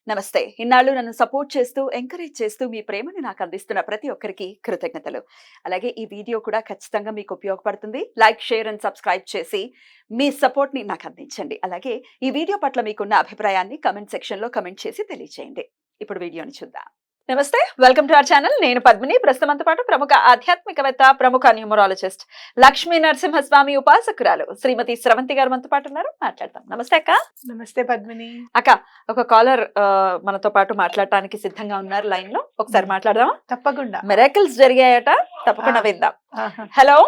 నమస్తే. ఇన్నాళ్ళు నన్ను సపోర్ట్ చేస్తూ, ఎంకరేజ్ చేస్తూ మీ ప్రేమని నాకు అందిస్తున్న ప్రతి ఒక్కరికి కృతజ్ఞతలు. అలాగే ఈ వీడియో కూడా ఖచ్చితంగా మీకు ఉపయోగపడుతుంది. లైక్, షేర్ అండ్ సబ్స్క్రైబ్ చేసి మీ సపోర్ట్‌ని నాకు అందించండి. అలాగే ఈ వీడియో పట్ల మీకున్న అభిప్రాయాన్ని కామెంట్ సెక్షన్‌లో కామెంట్ చేసి తెలియజేయండి. ఇప్పుడు వీడియోని చూద్దాం. నమస్తే. Welcome to our channel. నేను పద్మిని. ప్రస్తుతం మనతో పాటు ప్రముఖ ఆధ్యాత్మికవేత్త, ప్రముఖ న్యూమరాలజిస్ట్ లక్ష్మీ నరసింహస్వామి ఉపాసకురాలు శ్రీమతి స్రవంతి గారు మనతో పాటు ఉన్నారు. మాట్లాడదాం. నమస్తే అక్క. నమస్తే పద్మిని. అక్క, ఒక కాలర్ మనతో పాటు మాట్లాడటానికి సిద్ధంగా ఉన్నారు లైన్ లో. ఒకసారి మాట్లాడదామా? తప్పకుండా. మిరాకిల్స్ జరిగాయట, తప్పకుండా విందాం. ఆహా. హలో.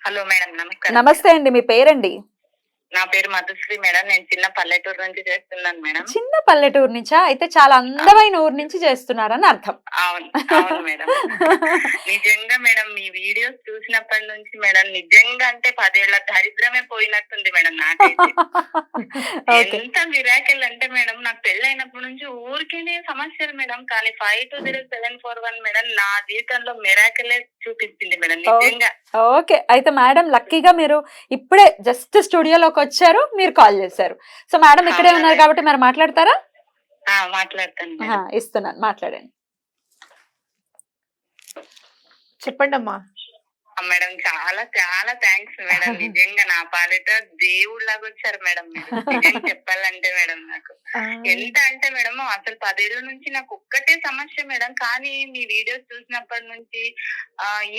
హలో మేడం, నమస్కారం. నమస్తే అండి. మీ పేరండి? నా పేరు మధుశ్రీ మేడం. నేను చిన్న పల్లెటూరు నుంచి చేస్తున్నాను మేడం. చిన్న పల్లెటూరు నుంచా? అయితే చాలా అందమైన ఊరు నుంచి చేస్తున్నారని అర్థం. అవును అవును మేడం. నిజంగా మేడం, మీ వీడియోస్ చూసినప్పటి నుంచి మేడం, నిజంగా అంటే 10 ఏళ్ల దరిద్రమే పోయినట్టుంది మేడం నాకైతే. ఓకే. ఎంత మిరాకిల్ అంటే మేడం, నాకు పెళ్ళైనప్పటి నుంచి ఊరికేనే సమస్యలు మేడం. కానీ 520741 మేడం నా జీవితంలో మిరాకిలే చూపించింది మేడం నిజంగా. ఓకే. అయితే మేడం లక్కీగా మీరు ఇప్పుడే జస్ట్ స్టూడియోలోకి వచ్చారు, మీరు కాల్ చేశారు. సో మేడం ఇక్కడే ఉన్నారు కాబట్టి మరి మాట్లాడతారా? మాట్లాడతాను మేడం. ఇస్తున్నాను, మాట్లాడండి. చెప్పండి అమ్మా. మేడం చాలా చాలా థ్యాంక్స్ మేడం. నిజంగా నా పాలిట దేవుళ్ళలాగా వచ్చారు మేడం మీరు. నిజం చెప్పాలంటే మేడం, నాకు ఎంత అంటే మేడం, అసలు 10 ఏళ్ల నుంచి నాకు ఒక్కటే సమస్య మేడం. కానీ మీ వీడియోస్ చూసినప్పటి నుంచి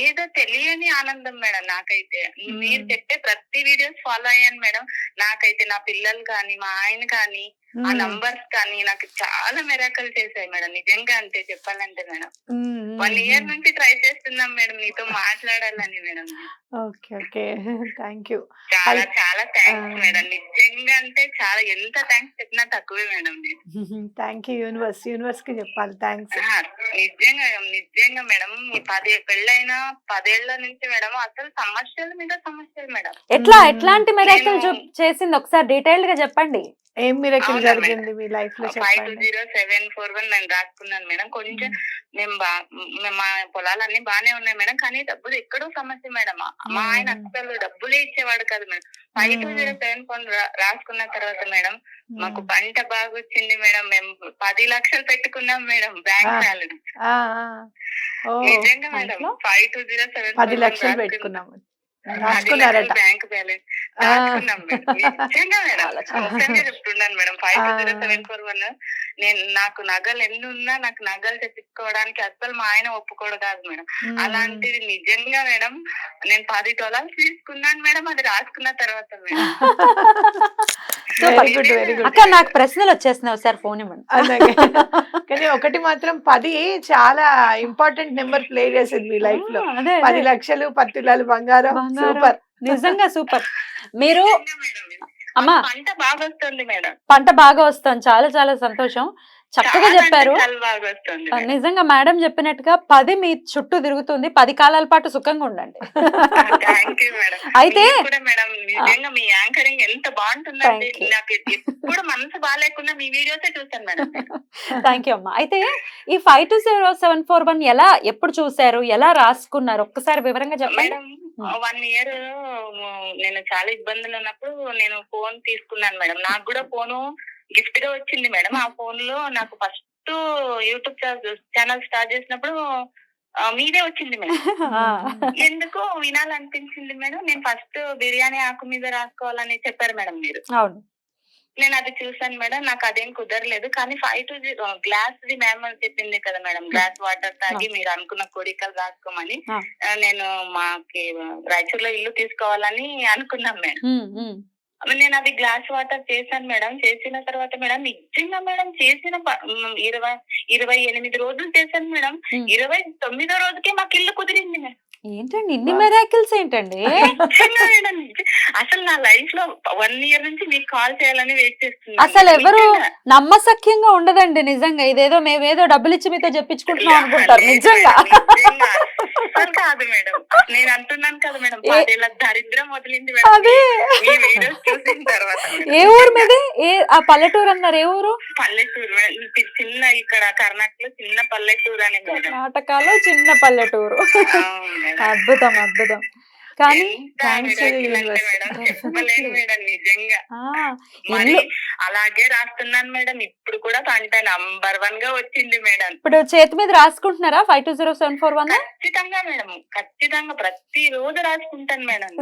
ఏదో తెలియని ఆనందం మేడం నాకైతే. మీరు చెప్పే ప్రతి వీడియోస్ ఫాలో అయ్యాను మేడం. నాకైతే నా పిల్లలు కానీ, మా ఆయన కానీ, ఆ నంబర్స్ కానీ నాకు చాలా మిరాకల్ చేశాయి మేడం. నిజంగా అంటే చెప్పాలంటే మేడం, 1 ఇయర్ నుంచి ట్రై చేస్తున్నాం మేడం నీతో మాట్లాడాలని madam. Okay okay, thank you. చాలా చాలా థ్యాంక్స్ మేడం. నిజంగా అంటే చాలా, ఎంత థ్యాంక్స్ చెప్పినా తక్కువే మేడం. నేను థ్యాంక్ యూ. యూనివర్స్ కి చెప్పాలి థ్యాంక్స్. నిజంగా నిజంగా మేడం, ఈ 10 పెళ్ళైన 10 ఏళ్ల నుంచి మేడం అసలు సమస్యల మీద సమస్యలు మేడం. ఎట్లాంటి మిరాకిల్ చేసింది ఒకసారి డీటెయిల్డ్ గా చెప్పండి. ఏం మిరాకిల్ జరిగింది మీ లైఫ్ లో? 520741 నేను రాసుకున్నాను మేడం. కొంచెం మేము మా పొలాలన్నీ బానే ఉన్నాయి మేడం, కానీ డబ్బులు ఎక్కడో సమస్య మేడం. మా ఆయన అసలు డబ్బులే ఇచ్చేవాడు కాదు మేడం. 520741 రాసుకున్న తర్వాత మేడం మాకు పంట బాగా వచ్చింది మేడం. మేము 10 లక్షలు పెట్టుకున్నాం మేడం బ్యాంక్ బ్యాలెన్స్. నిజంగా మేడం 5207 10 లక్షలు పెట్టుకున్నాము, రాసుకున్నారట బ్యాంక్ బ్యాలెన్స్ రాసుకున్నాం మేడం. నిజంగా మేడం చెప్తున్నాను మేడం. 520741 నేను, నాకు నగలు ఎన్ని ఉన్నా నాకు నగలు తెప్పించుకోవడానికి అసలు మా ఆయన ఒప్పుకోడు కాదు మేడం. అలాంటిది నిజంగా మేడం నేను 10 తులాలు తీసుకున్నాను మేడం, అది రాసుకున్న తర్వాత madam. Very good very good. అక్క నాకు ప్రశ్నలు వచ్చేస్తున్నాయి, ఒకసారి ఫోన్ ఇవ్వండి. కానీ ఒకటి మాత్రం 10 చాలా ఇంపార్టెంట్ నెంబర్ ప్లే చేసింది మీ లైఫ్ లో. 10 లక్షలు 10 తులాలు బంగారం. సూపర్, నిజంగా సూపర్. మీరు అమ్మా పంట బాగా వస్తుంది మేడం. పంట బాగా వస్తుంది, చాలా చాలా సంతోషం. చక్కగా చెప్పారు. నిజంగా మేడం చెప్పినట్టుగా 10 మీ చుట్టూ తిరుగుతుంది. 10 కాలాల పాటు సుఖంగా ఉండండి. అయితే మేడం నిజంగా మీ యాంకరింగ్ ఎంత బాగుంటుందండి. నాకు ఎప్పుడు మనసు బాగాలేకుండా మీ వీడియోసే చూసాను మేడం. థ్యాంక్ యూ అమ్మా. అయితే ఈ 520741 ఎలా, ఎప్పుడు చూసారు, ఎలా రాసుకున్నారు, ఒక్కసారి వివరంగా చెప్పండి. 1 ఇయర్ నేను చాలా ఇబ్బందులు ఉన్నప్పుడు నేను ఫోన్ తీసుకున్నాను మేడం. నాకు కూడా ఫోను గిఫ్ట్ గా వచ్చింది మేడం. ఆ ఫోన్ లో నాకు ఫస్ట్ యూట్యూబ్ ఛానల్ స్టార్ట్ చేసినప్పుడు మీదే వచ్చింది మేడం. ఎందుకో వినాలనిపించింది మేడం. నేను ఫస్ట్ బిర్యానీ ఆకు మీద రాసుకోవాలని చెప్పారు మేడం మీరు. అవును, నేను అది చూసాను మేడం. నాకు అదేం కుదరలేదు. కానీ 520 గ్లాస్ ది మ్యామ్ అని చెప్పింది కదా మేడం, గ్లాస్ వాటర్ తాగి మీరు అనుకున్న కోరికలు రాసుకోమని. నేను మాకి రాయచూర్లో ఇల్లు తీసుకోవాలని అనుకున్నాం మేడం. నేను అది గ్లాస్ వాటర్ చేశాను మేడం. చేసిన తర్వాత మేడం నిజంగా మేడం చేసిన 28 రోజులు చేశాను మేడం. 29వ రోజుకే మాకు ఇల్లు కుదిరింది మేడం. ఏంటండి ఇన్ని మిరాకిల్స్ ఏంటండి? అసలు నా లైఫ్ లో 1 ఇయర్ నుంచి మీకు కాల్ చేయాలని వెయిట్ చేస్తున్నాను. అసలు ఎవరు నమ్మసఖ్యంగా ఉండదండి నిజంగా. ఇదేదో మేమేదో డబ్బులు ఇచ్చి మీతో చెప్పించుకుంటున్నాం అనుకుంటారు. నిజంగా కాదు మేడం, నేను అంటున్నాను కదా మేడం, 10 ఏళ్ల దరిద్రం వదిలింది మేడం చూసిన తర్వాత. ఏ ఊరు మీది? ఆ పల్లెటూరు అన్నారు, ఏ ఊరు? పల్లెటూరు చిన్న, ఇక్కడ కర్ణాటకలో చిన్న పల్లెటూరు అని. కర్ణాటకలో చిన్న పల్లెటూరు. అద్భుతం అద్భుతం. కానీ ఎంత Thanks to the miracle అంటే universe. మేడం చెప్పలేను Definitely. మేడం నిజంగా. ఆ, మరి ఇల్లు అలాగే రాస్తున్నాను మేడం. ఇప్పుడు కూడా పంట నంబర్ 1 గా వచ్చింది మేడం. ఇప్పుడు చేతి మీద రాసుకుంటున్నారా 520741? ఖచ్చితంగా మేడం, ఖచ్చితంగా ప్రతి రోజు రాసుకుంటాను మేడం.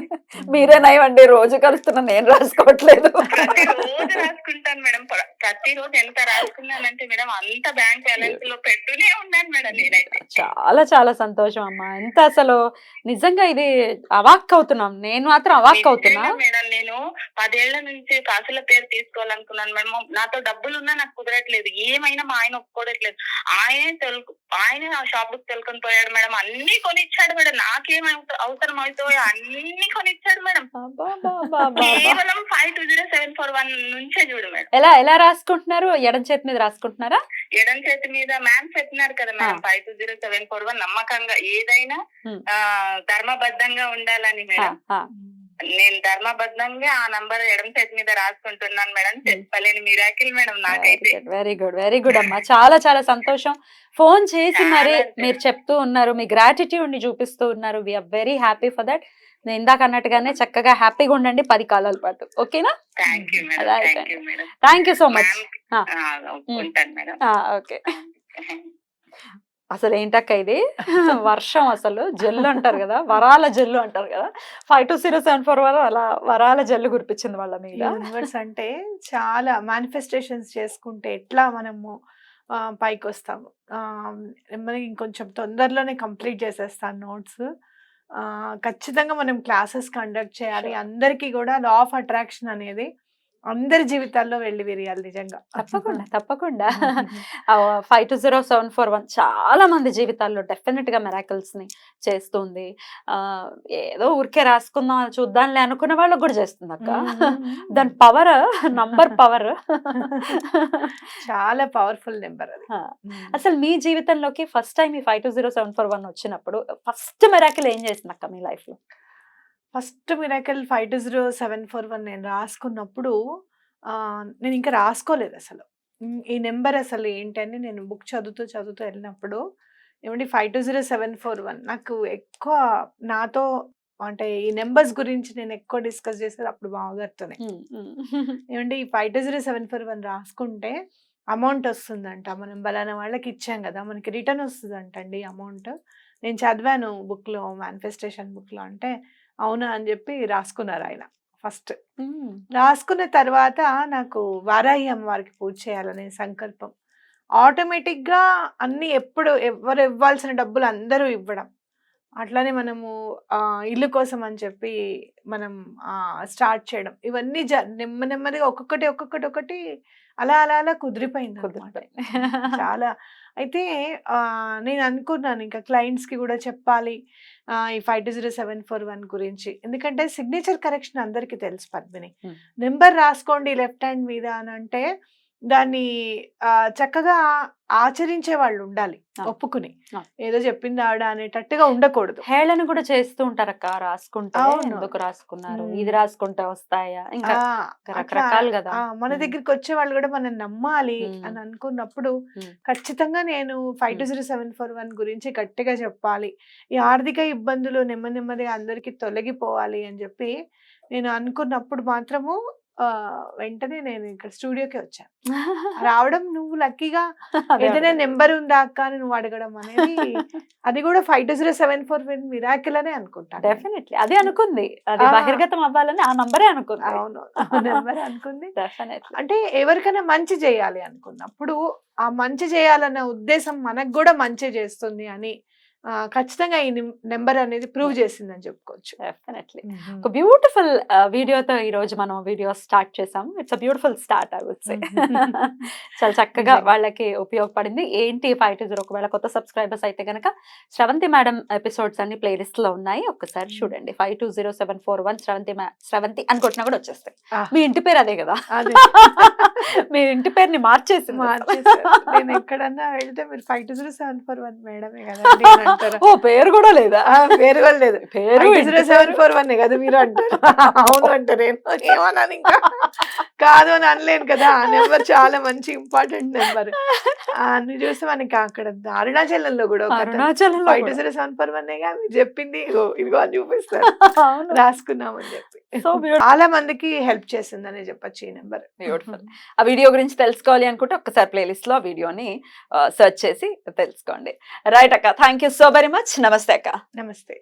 మీరే నయమండి, రోజు కలుస్తున్నా, నేను రాసుకోవట్లేదు. ప్రతి రోజు రాసుకుంటాను మేడం. ప్రతి రోజు ఎంత రాసుకున్నానంటే మేడం అంత బ్యాంక్ బ్యాలెన్స్ లో పెట్టునే ఉన్నాను మేడం నేనైతే. చాలా చాలా సంతోషం అమ్మా. ఎంత అసలు నిజంగా ఇది అవాక్ అవుతున్నాం, నేను మాత్రం అవాక్ అవుతున్నా. నిజంగా మేడం, నేను 10 ఏళ్ల నుంచి కాసుల పేరు తీసుకోవాలనుకున్నాను మేడం. నాతో డబ్బులు ఉన్నా నాకు కుదరట్లేదు. ఏమైనా మా ఆయన ఒప్పుకోవట్లేదు. ఆయన ఆ షాప్ కు తెలుకొని పోయాడు మేడం. అన్ని కొనిచ్చాడు మేడం. నాకేం అవసరం అవుతాయో అన్ని కొనిచ్చాడు మేడం. కేవలం 520741 నుంచే చూడు మేడం. ఎలా ఎలా రాసుకుంటున్నారు? ఎడం చేతి మీద రాసుకుంటున్నారా? ఎడం చేతి మీద మ్యామ్ చెప్పినారు కదా మేడం, 520741 నమ్మకంగా ఏదైనా ధర్మబద్ధంగా ఉండాలని మేడం. నేను ధర్మబద్ధంగా ఆ నంబర్ ఎడం చేతి మీద రాసుకుంటున్నాను మేడం. చెప్పలేని మిరాకిల్ మేడం నాకైతే. వెరీ గుడ్, వెరీ గుడ్ అమ్మా. చాలా చాలా సంతోషం. ఫోన్ చేసి మరి మీరు చెప్తూ ఉన్నారు, మీ గ్రాటిట్యూడ్ ని చూపిస్తూ ఉన్నారు. We are very happy for that. నేను ఇందాక అన్నట్టుగానే చక్కగా హ్యాపీగా ఉండండి 10 కాలాల పాటు. ఓకేనా? Thank you madam. Thank you madam. Thank you so much. ఉంటాను మేడం. ఓకే. అసలు ఏంటక్క ఇది వర్షం, అసలు జల్లు అంటారు కదా, వరాల జల్లు అంటారు కదా. 520741 అలా వరాల జల్లు కురిపించింది వాళ్ళ మీద. యూనివర్స్ అంటే చాలా మేనిఫెస్టేషన్స్ చేసుకుంటే ఎట్లా మనము పైకి వస్తాము. మనకి ఇంకొంచెం తొందరలోనే కంప్లీట్ చేసేస్తాను నోట్స్. ఖచ్చితంగా మనం క్లాసెస్ కండక్ట్ చేయాలి. అందరికీ కూడా లా ఆఫ్ అట్రాక్షన్ అనేది అందరి జీవితాల్లో వెళ్ళి విరియాలి నిజంగా. తప్పకుండా తప్పకుండా. 520741 చాలా మంది జీవితాల్లో డెఫినెట్ గా మిరాకిల్స్ ని చేస్తుంది. ఏదో ఊరికే రాసుకుందాం చూద్దాంలే అనుకున్న వాళ్ళకి కూడా చేస్తుంది అక్క. దాని పవర్, నంబర్ పవర్ చాలా పవర్ఫుల్ నెంబర్ అది. అసలు మీ జీవితంలోకి ఫస్ట్ టైం ఈ 520741 వచ్చినప్పుడు ఫస్ట్ మిరాకిల్ ఏం చేసింది అక్క మీ లైఫ్ లో? ఫస్ట్ మిరాకిల్ 520741 నేను రాసుకున్నప్పుడు నేను ఇంకా రాసుకోలేదు అసలు. ఈ నెంబర్ అసలు ఏంటని నేను బుక్ చదువుతూ వెళ్ళినప్పుడు, ఏమంటే 520741 నాకు ఎక్కువ నాతో అంటే ఈ నెంబర్స్ గురించి నేను ఎక్కువ డిస్కస్ చేసేది అప్పుడు బావగారితోనే. ఏమంటే ఈ 520741 రాసుకుంటే అమౌంట్ వస్తుందంట. మనం బలానా వాళ్ళకి ఇచ్చాం కదా, మనకి రిటర్న్ వస్తుందంట అండి అమౌంట్. నేను చదివాను బుక్లో, మేనిఫెస్టేషన్ బుక్లో. అంటే అవునా అని చెప్పి రాసుకున్నారు ఆయన. ఫస్ట్ రాసుకున్న తర్వాత నాకు వారాహి అమ్మవారికి పూజ చేయాలనే సంకల్పం. ఆటోమేటిక్గా అన్ని ఎవరు ఇవ్వాల్సిన డబ్బులు అందరూ ఇవ్వడం. అట్లానే మనము ఇల్లు కోసం అని చెప్పి మనం స్టార్ట్ చేయడం, ఇవన్నీ నెమ్మదిగా ఒక్కొక్కటి అలా కుదిరిపోయింది అన్నమాట. చాలా అయితే నేను అనుకున్నాను ఇంకా క్లయింట్స్కి కూడా చెప్పాలి ఈ 520741 గురించి. ఎందుకంటే సిగ్నేచర్ కరెక్షన్ అందరికీ తెలుసు పద్మిని. నెంబర్ రాసుకోండి లెఫ్ట్ హ్యాండ్ మీద అని అంటే దాన్ని చక్కగా ఆచరించే వాళ్ళు ఉండాలి, ఒప్పుకుని. ఏదో చెప్పింది ఆవిడ అనేటట్టుగా ఉండకూడదు. హేళన కూడా చేస్తూ ఉంటారక్క, రాసుకుంటా ఎందుకు రాసుకున్నారు, ఇది రాసుకుంటే వస్తాయా, ఇంకా రకరకాలు కదా. మన దగ్గరికి వచ్చే వాళ్ళు కూడా మనం నమ్మాలి అని అనుకున్నప్పుడు ఖచ్చితంగా నేను 520741 గురించి గట్టిగా చెప్పాలి. ఈ ఆర్థిక ఇబ్బందులు నెమ్మదిగా అందరికి తొలగిపోవాలి అని చెప్పి నేను అనుకున్నప్పుడు మాత్రము వెంటనే నేను ఇక్కడ స్టూడియోకి వచ్చాను. రావడం నువ్వు లక్కీగా ఏదైనా నెంబర్ ఉందా అక్క అని నువ్వు అడగడం అనేది, అది కూడా 520741 మిరాకిల్ అనే అనుకుంటా. డెఫినెట్లీ అదే అనుకుంది, అది బహిర్గతం అవ్వాలని ఆ నంబరే అనుకుంది. అవును, నెంబర్ అనుకుంది. డెఫినెట్లీ అంటే ఎవరికైనా మంచి చేయాలి అనుకున్నప్పుడు ఆ మంచి చేయాలన్న ఉద్దేశం మనకు కూడా మంచి చేస్తుంది అని ఖచ్చితంగా ఈ నెంబర్ అనేది ప్రూవ్ చేసిందని చెప్పుకోవచ్చు. డెఫినెట్లీ ఒక బ్యూటిఫుల్ వీడియోతో ఈ రోజు మనం వీడియో స్టార్ట్ చేసాము. It's a beautiful start I would say. చాలా చక్కగా వాళ్ళకి ఉపయోగపడింది. ఏంటి 520 ఒకవేళ కొత్త సబ్స్క్రైబర్స్ అయితే కనుక శ్రవంతి మేడం ఎపిసోడ్స్ అన్ని ప్లేలిస్ట్ లో ఉన్నాయి, ఒక్కసారి చూడండి. 520741 శ్రవంతి అనుకుంటున్నా కూడా వచ్చేస్తాయి. మీ ఇంటి పేరు అదే కదా, మీ ఇంటి పేరుని మార్చేసి నేను ఎక్కడన్నా వెళ్తే మీరు 520741 మేడమే కదా అంటారు. ఓ పేరు కూడా లేదా? పేరు కూడా లేదు, పేరు 520741 కదా మీరు అంటారు. అవును అంటారు, ఏమన్నాను ఇంకా. కాదు అని అనలేను కదా. ఆ నెంబర్ చాలా మంచి ఇంపార్టెంట్ నెంబర్. అన్ని చూస్తే మనకి అక్కడ అరుణాచలంలో కూడా ఒక అరుణాచలంలో కూడా. 520741 మీరు చెప్పింది ఇదిగో అని చూపిస్తారు. అవును. రాసుకున్నామని చెప్పి. So beautiful. చాలా మందికి హెల్ప్ చేసిందనే చెప్పొచ్చు ఈ నెంబర్. బ్యూటిఫుల్. ఆ వీడియో గురించి తెలుసుకోవాలి అనుకుంటే ఒక్కసారి ప్లేలిస్ట్ లో ఆ వీడియోని సెర్చ్ చేసి తెలుసుకోండి. రైట్ అక్క, thank you so very much. నమస్తే అక్క. నమస్తే.